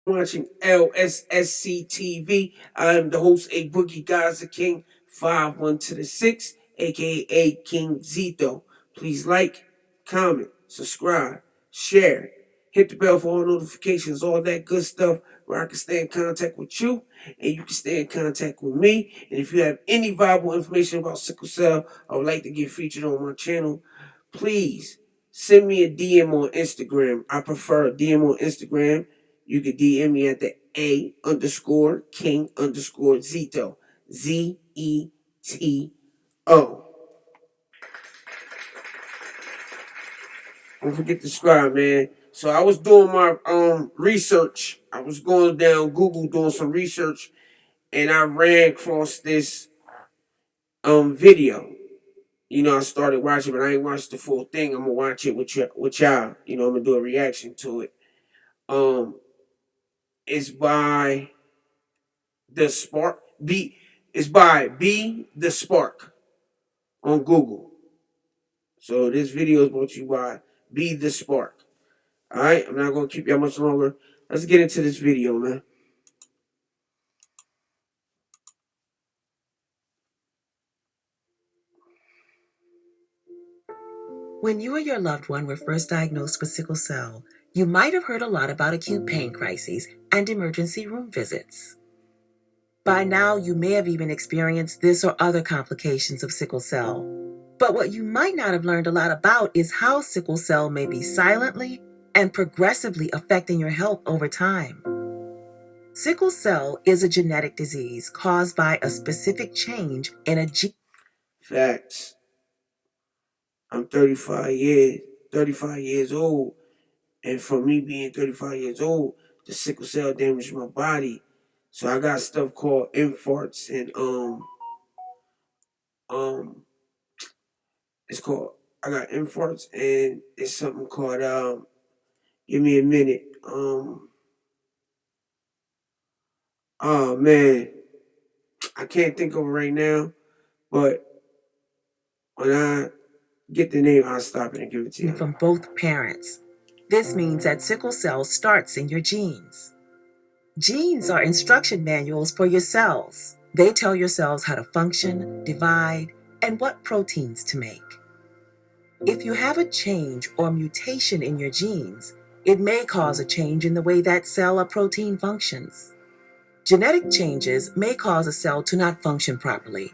Watching LSSC TV. I am the host, A Boogie Gaza King, 5-1 to the 6, aka King Zito. Please like, comment, subscribe, share, hit the bell for all notifications, all that good stuff where I can stay in contact with you and you can stay in contact with me. And if you have any valuable information about sickle cell I would like to get featured on my channel, please send me a DM on Instagram. I prefer a DM on Instagram. You can DM me at the A_King_Zito. ZETO. Don't forget to subscribe, man. So I was doing my research. I was going down Google doing some research, and I ran across this video. I started watching, but I ain't watched the full thing. I'm gonna watch it with y'all. I'm gonna do a reaction to it. Um, it's by the Spark. It's by Be the Spark on Google. So this video is brought to you by Be the Spark. All right, I'm not gonna keep y'all much longer. Let's get into this video, man. When you or your loved one were first diagnosed with sickle cell, you might have heard a lot about acute pain crises and emergency room visits. By now, you may have even experienced this or other complications of sickle cell. But what you might not have learned a lot about is how sickle cell may be silently and progressively affecting your health over time. Sickle cell is a genetic disease caused by a specific change in a gene. Facts. I'm 35 years old, and for me being 35 years old, the sickle cell damaged my body. So I got stuff called infarcts and um it's called I got infarcts and it's something called give me a minute. Oh man, I can't think of it right now, but when I get the name, I'll stop it and give it to you. From both parents. This means that sickle cell starts in your genes. Genes are instruction manuals for your cells. They tell your cells how to function, divide, and what proteins to make. If you have a change or mutation in your genes, it may cause a change in the way that cell or protein functions. Genetic changes may cause a cell to not function properly,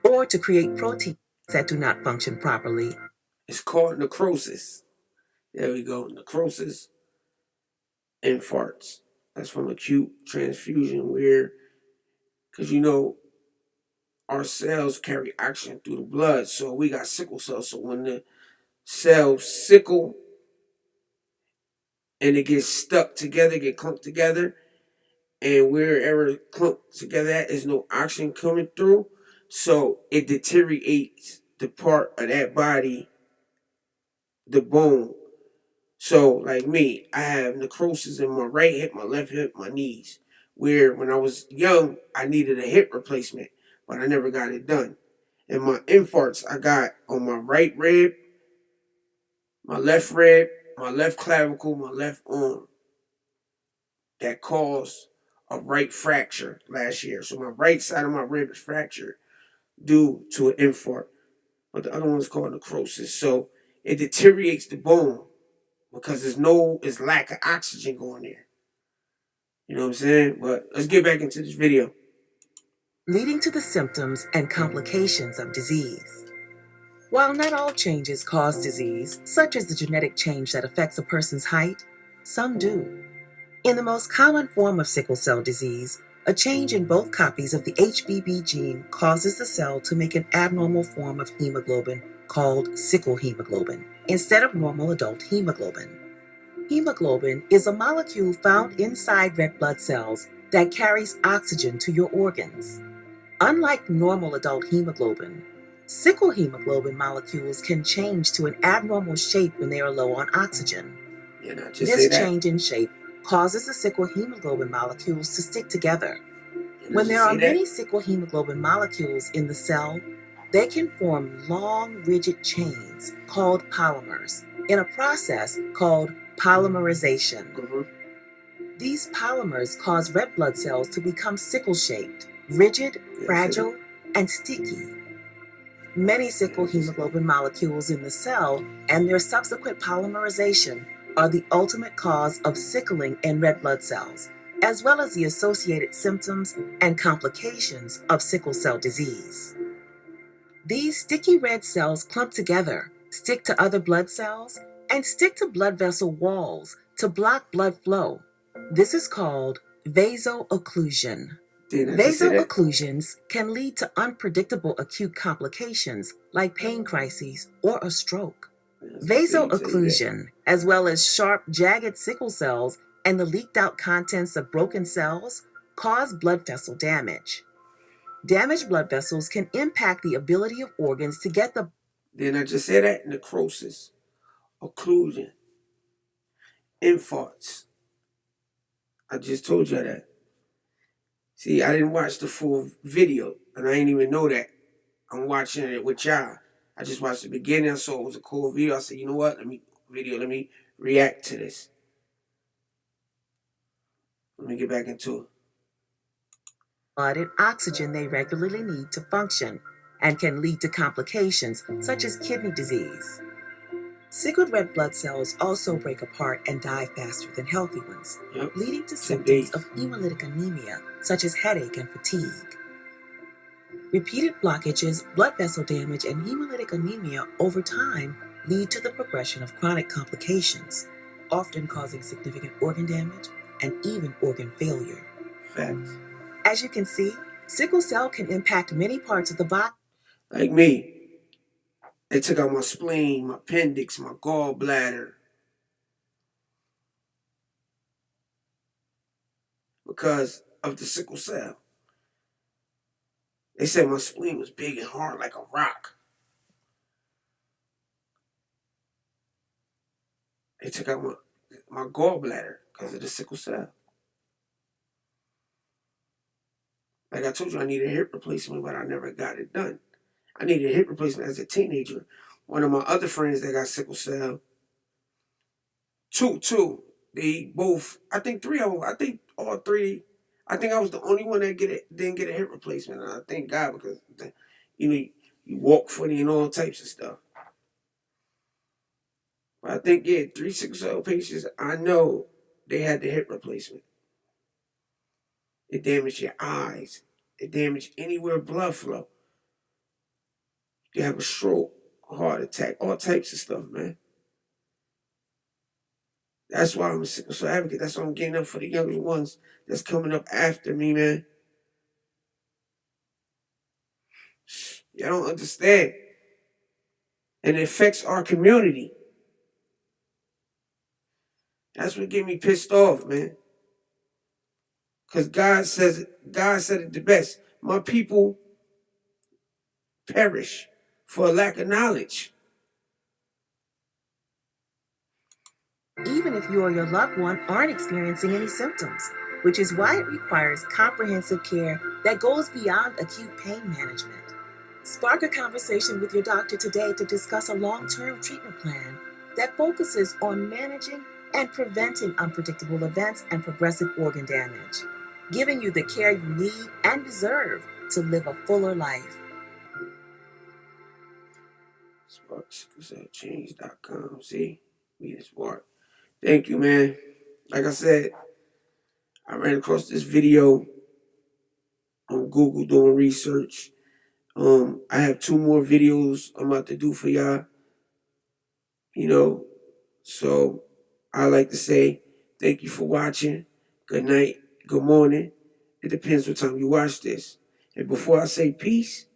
or to create proteins that do not function properly. It's called necrosis. There we go. Necrosis, infarcts. That's from acute transfusion where, because our cells carry oxygen through the blood. So we got sickle cells. So when the cells sickle and it gets stuck together, get clumped together, and wherever it clumped together at, there's no oxygen coming through. So it deteriorates the part of that body, the bone. So, like me, I have necrosis in my right hip, my left hip, my knees. Where when I was young, I needed a hip replacement, but I never got it done. And my infarcts I got on my right rib, my left rib, my left clavicle, my left arm. That caused a right fracture last year. So my right side of my rib is fractured due to an infarct. But the other one is called necrosis. So it deteriorates the bone because it's lack of oxygen going there. You know what I'm saying? But let's get back into this video. Leading to the symptoms and complications of disease. While not all changes cause disease, such as the genetic change that affects a person's height, some do. In the most common form of sickle cell disease, a change in both copies of the HBB gene causes the cell to make an abnormal form of hemoglobin called sickle hemoglobin instead of normal adult hemoglobin. Hemoglobin is a molecule found inside red blood cells that carries oxygen to your organs. Unlike normal adult hemoglobin, sickle hemoglobin molecules can change to an abnormal shape when they are low on oxygen. This change in shape causes the sickle hemoglobin molecules to stick together. When there are many sickle hemoglobin molecules in the cell, they can form long, rigid chains called polymers in a process called polymerization. These polymers cause red blood cells to become sickle-shaped, rigid, fragile, and sticky. Many sickle hemoglobin molecules in the cell and their subsequent polymerization are the ultimate cause of sickling in red blood cells, as well as the associated symptoms and complications of sickle cell disease. These sticky red cells clump together, stick to other blood cells, and stick to blood vessel walls to block blood flow. This is called vasoocclusion. Vasoocclusions can lead to unpredictable acute complications like pain crises or a stroke. Vasoocclusion, as well as sharp, jagged sickle cells and the leaked out contents of broken cells, cause blood vessel damage. Damaged blood vessels can impact the ability of organs to get the... Didn't I just say that? Necrosis, occlusion, infarcts. I just told you that. See, I didn't watch the full video, and I didn't even know that. I'm watching it with y'all. I just watched the beginning. I saw it was a cool video. I said, you know what? Let me react to this. Let me get back into it. Blood and oxygen they regularly need to function and can lead to complications such as kidney disease. Sickled red blood cells also break apart and die faster than healthy ones, leading to symptoms of hemolytic anemia such as headache and fatigue. Repeated blockages, blood vessel damage, and hemolytic anemia over time lead to the progression of chronic complications, often causing significant organ damage and even organ failure. Facts. As you can see, sickle cell can impact many parts of the body. Like me, they took out my spleen, my appendix, my gallbladder. Because of the sickle cell. They said my spleen was big and hard like a rock. They took out my gallbladder because of the sickle cell. Like I told you, I needed a hip replacement, but I never got it done. I needed a hip replacement as a teenager. One of my other friends that got sickle cell, two, they both, I think three of them, I think all three, I think I was the only one that didn't get a hip replacement. And I thank God because, you walk funny and all types of stuff. But I think, 3 sickle cell patients, I know they had the hip replacement. It damaged your eyes. It damaged anywhere blood flow. You have a stroke, a heart attack, all types of stuff, man. That's why I'm a sickle cell advocate. That's why I'm getting up for the younger ones that's coming up after me, man. Y'all don't understand. And it affects our community. That's what get me pissed off, man. Because God said it the best. My people perish for a lack of knowledge. Even if you or your loved one aren't experiencing any symptoms, which is why it requires comprehensive care that goes beyond acute pain management. Spark a conversation with your doctor today to discuss a long-term treatment plan that focuses on managing and preventing unpredictable events and progressive organ damage, giving you the care you need and deserve to live a fuller life. SparkSickleCellChange.com. See? Me and Spark. Thank you, man. Like I said, I ran across this video on Google doing research. I have 2 more videos I'm about to do for y'all. So I like to say thank you for watching. Good night. Good morning. It depends what time you watch this. And before I say peace,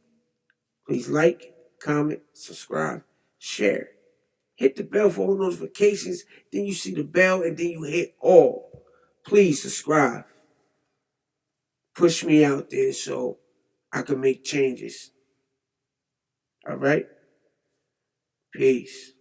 please like, comment, subscribe, share. Hit the bell for all notifications. Then you see the bell and then you hit all. Please subscribe. Push me out there so I can make changes. All right? Peace.